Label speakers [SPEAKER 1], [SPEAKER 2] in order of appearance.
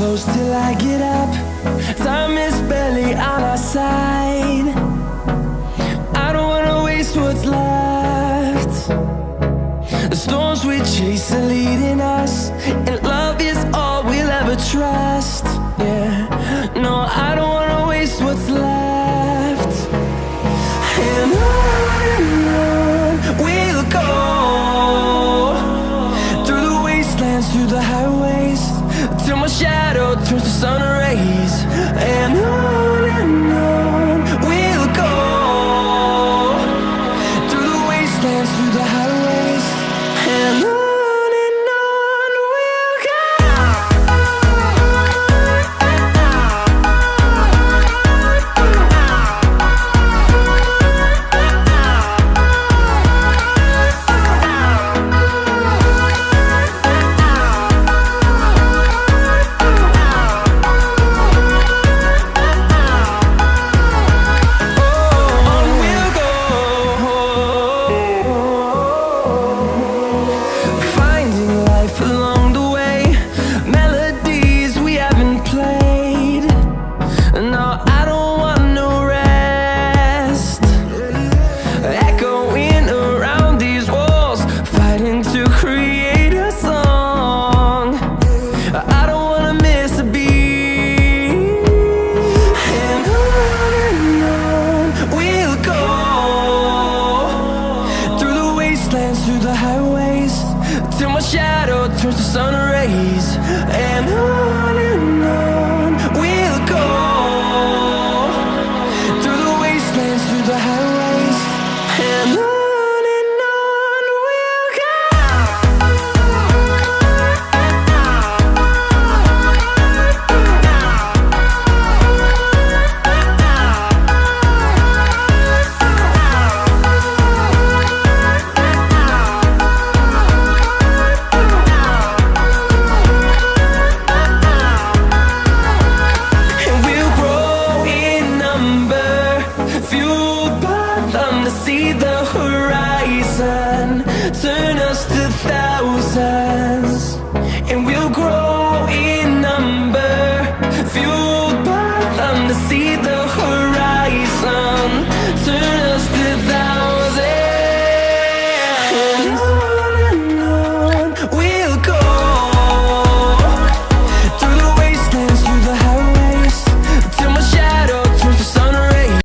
[SPEAKER 1] close till I get up. Time is barely on our side. I don't wanna waste what's left. The storms we chase are leading us, and love is all we'll ever trust. Yeah, no, I don't wanna waste what's left. And on we'll go, through the wastelands, through the highways, till my shadow turns to sun rays. And on we'll go, through the wastelands, through the highways, and on we'll go. Through the highways, till my shadow turns to sun rays. And on we'll go, through the wastelands, through the highways, and on we'll go. See the horizon, turn us to thousands.